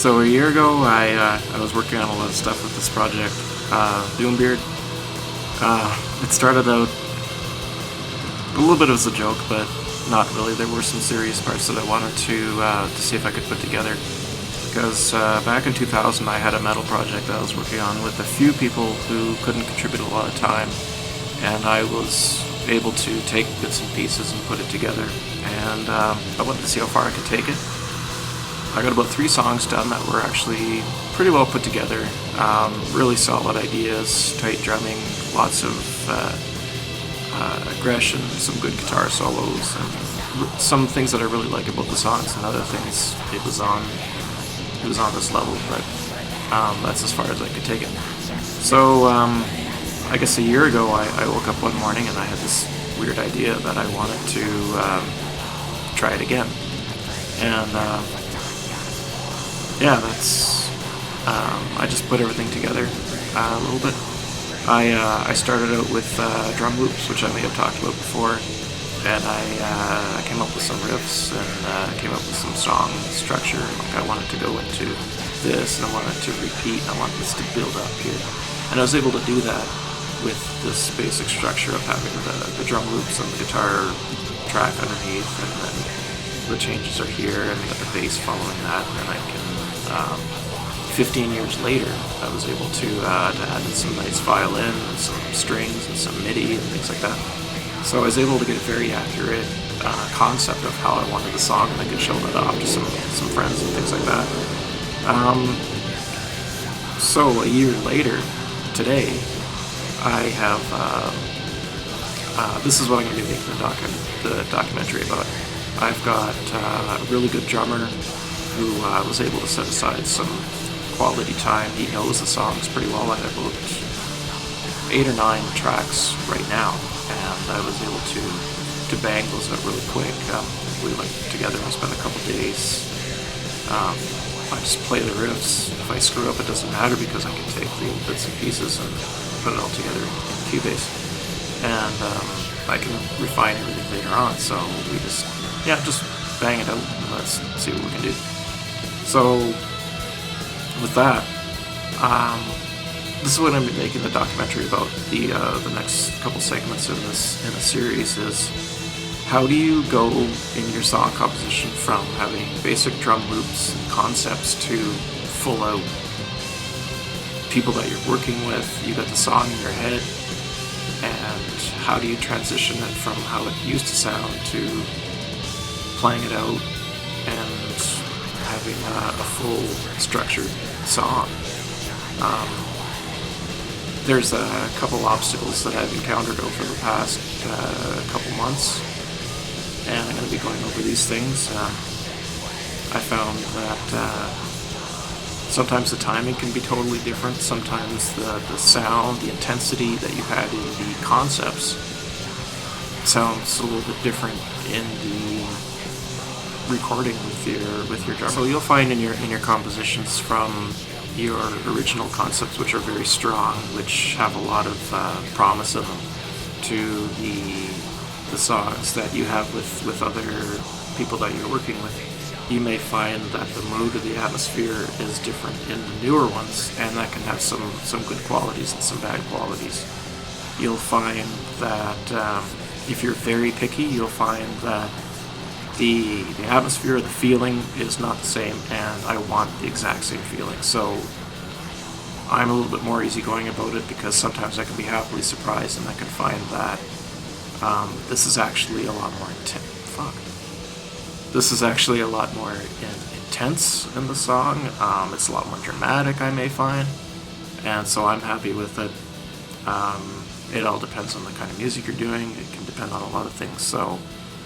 So a year ago, I was working on a lot of stuff with this project, Doombeard. It started out a little bit as a joke, but not really. There were some serious parts that I wanted to see if I could put together. Because back in 2000, I had a metal project that I was working on with a few people who couldn't contribute a lot of time, and I was able to take bits and pieces and put it together. And I wanted to see how far I could take it. I got about 3 songs done that were actually pretty well put together. Really solid ideas, tight drumming, lots of aggression, some good guitar solos, and some things that I really like about the songs, and other things it was on this level, but that's as far as I could take it. So I guess a year ago I woke up one morning and I had this weird idea that I wanted to try it again. And yeah, that's I just put everything together a little bit. I started out with drum loops, which I may have talked about before, and I came up with some riffs and came up with some song structure. Like I wanted to go into this, and I wanted to repeat, and I wanted this to build up here. And I was able to do that with this basic structure of having the drum loops and the guitar track underneath, and then the changes are here, and the bass following that, and then I can 15 years later, I was able to add in some nice violin and some strings and some Midi and things like that. So I was able to get a very accurate concept of how I wanted the song, and I could show that off to some friends and things like that. So a year later, today, I have this is what I'm going to be making the documentary about. I've got a really good drummer who was able to set aside some quality time. He knows the songs pretty well. I have about 8 or 9 tracks right now, and I was able to bang those out really quick. We went together and spent a couple days. I just play the riffs. If I screw up, it doesn't matter, because I can take the bits and pieces and put it all together in Cubase, and I can refine everything later on. So we just bang it out and let's see what we can do. So with that, this is what I'm making the documentary about. The next couple segments in the series is, how do you go in your song composition from having basic drum loops and concepts to full out people that you're working with? You got the song in your head, and how do you transition it from how it used to sound to playing it out and having a full structured song? There's a couple obstacles that I've encountered over the past couple months, and I'm going to be going over these things. I found that sometimes the timing can be totally different. Sometimes the sound, the intensity that you had in the concepts sounds a little bit different in the recording with your drum. So you'll find in your compositions from your original concepts, which are very strong, which have a lot of promise in them, to the songs that you have with other people that you're working with. You may find that the mood or the atmosphere is different in the newer ones, and that can have some good qualities and some bad qualities. You'll find that if you're very picky, you'll find that the atmosphere, the feeling is not the same, and I want the exact same feeling. So I'm a little bit more easygoing about it, because sometimes I can be happily surprised, and I can find that this is actually a lot more intense in the song. It's a lot more dramatic, I may find, and so I'm happy with it. It all depends on the kind of music you're doing. It can depend on a lot of things. So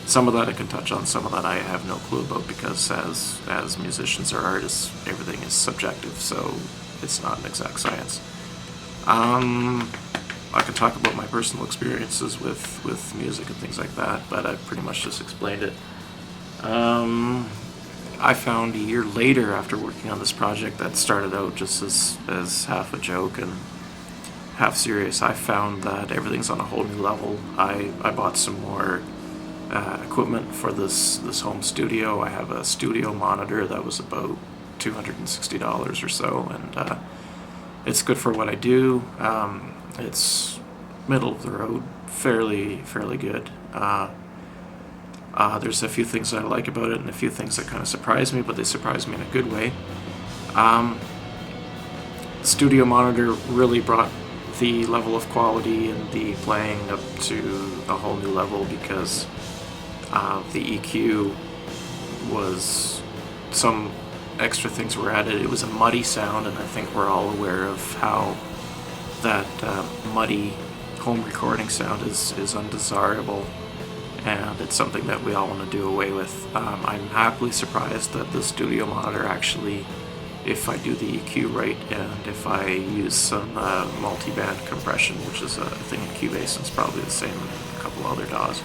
some of that I can touch on, some of that I have no clue about, because as musicians or artists, everything is subjective, so it's not an exact science. I can talk about my personal experiences with music and things like that, but I've pretty much just explained it. I found a year later, after working on this project that started out just as half a joke and half serious, I found that everything's on a whole new level. I bought some more equipment for this home studio. I have a studio monitor that was about $260 or so, and it's good for what I do. It's middle of the road, fairly good. There's a few things I like about it and a few things that kind of surprise me, but they surprise me in a good way. Studio monitor really brought the level of quality and the playing up to a whole new level, because the EQ was, some extra things were added. It was a muddy sound, and I think we're all aware of how that muddy home recording sound is undesirable, and it's something that we all want to do away with. I'm happily surprised that the studio monitor actually, if I do the EQ right and if I use some multi-band compression, which is a thing in Cubase, and it's probably the same in a couple other DAWs,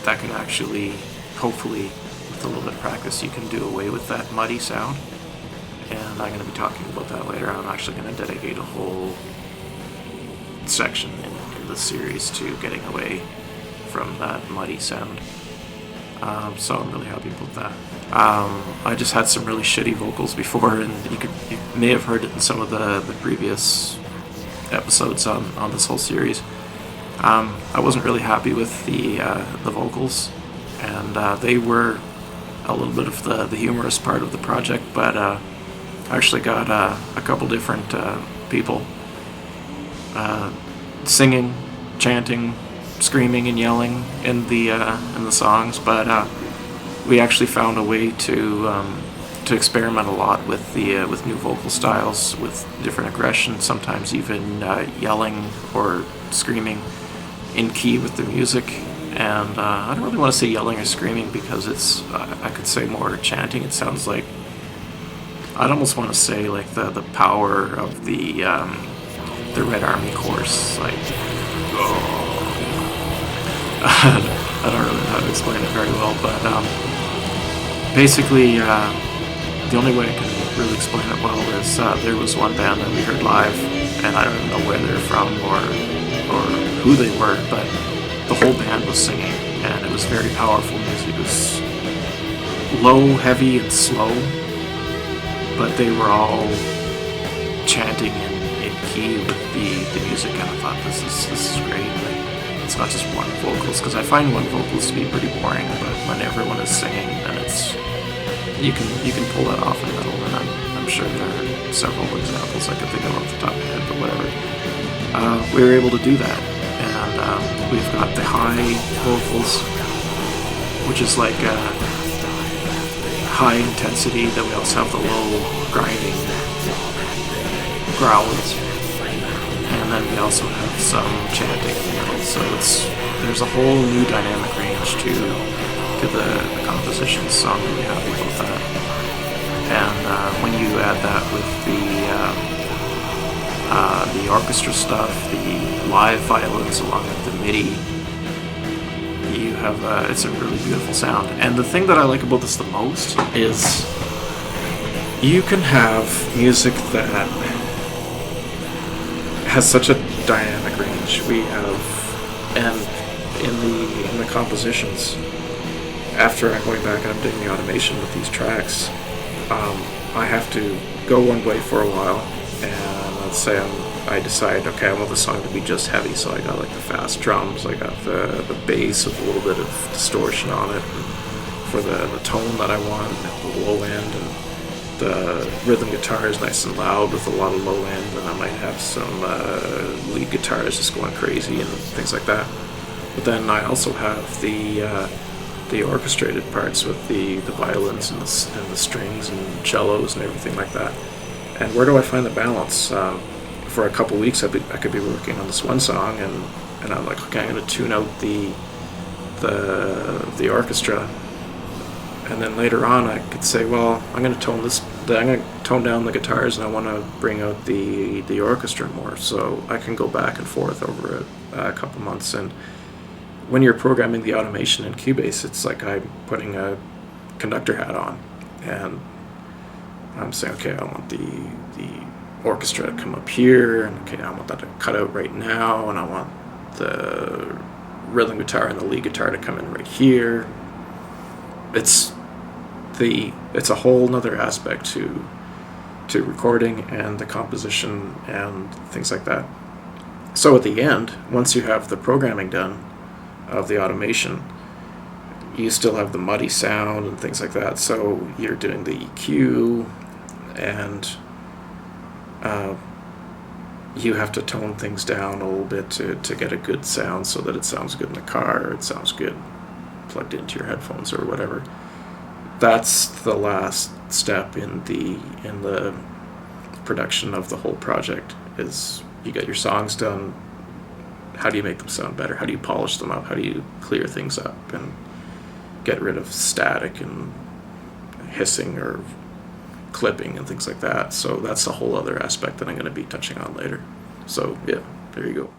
that can actually, hopefully, with a little bit of practice, you can do away with that muddy sound. And I'm going to be talking about that later. I'm actually going to dedicate a whole section in the series to getting away from that muddy sound. So I'm really happy about that. I just had some really shitty vocals before, and you may have heard it in some of the previous episodes on this whole series. I wasn't really happy with the vocals, and they were a little bit of the humorous part of the project, but I actually got a couple different people singing, chanting, screaming and yelling in the songs, but we actually found a way to experiment a lot with new vocal styles, with different aggression, sometimes even yelling or screaming in key with the music. And I don't really want to say yelling or screaming, because it's I could say more chanting. It sounds like, I'd almost want to say like the power of the Red Army horse, like, oh. I don't really know how to explain it very well, but basically the only way I can really explain it well is there was one band that we heard live, and I don't even know where they're from or who they were, but the whole band was singing, and it was very powerful music. It was low, heavy, and slow, but they were all chanting in key with the music, and I thought, this is great. Like, it's not just one vocals, because I find one vocals to be pretty boring, but when everyone is singing, then it's, you can pull that off in metal, and I'm sure there are several examples I could think of off the top of my head, but whatever. We were able to do that, and we've got the high vocals, which is like high intensity, then we also have the low grinding growls, and then we also have some chanting in the middle, so there's a whole new dynamic range to the compositions, so I'm really happy about that. And when you add that with the orchestra stuff, the live violins along with the Midi, you have it's a really beautiful sound. And the thing that I like about this the most is you can have music that has such a dynamic range. We have, and in the compositions, after I'm going back and I'm doing the automation with these tracks, I have to go one way for a while, and let's say I decide, okay, I want the song to be just heavy, so I got like the fast drums, I got the bass with a little bit of distortion on it, and for the tone that I want, the low end, and the rhythm guitar is nice and loud with a lot of low end, and I might have some lead guitars just going crazy and things like that. But then I also have the orchestrated parts with the violins and the strings and cellos and everything like that. And where do I find the balance? For a couple weeks I could be working on this one song, and I'm like, okay, I'm going to tune out the orchestra, and then later on I could say, well, I'm going to tone down the guitars, and I want to bring out the orchestra more, so I can go back and forth over a couple months. And when you're programming the automation in Cubase, it's like I'm putting a conductor hat on, and I'm saying, okay, I want the orchestra to come up here, and okay, I want that to cut out right now, and I want the rhythm guitar and the lead guitar to come in right here. it's a whole nother aspect to recording and the composition and things like that. So at the end, once you have the programming done of the automation, you still have the muddy sound and things like that. So you're doing the EQ, and you have to tone things down a little bit to get a good sound, so that it sounds good in the car, or it sounds good plugged into your headphones or whatever. That's the last step in the production of the whole project. Is you get your songs done, how do you make them sound better? How do you polish them up? How do you clear things up and get rid of static and hissing or clipping and things like that? So that's a whole other aspect that I'm going to be touching on later. So yeah, there you go.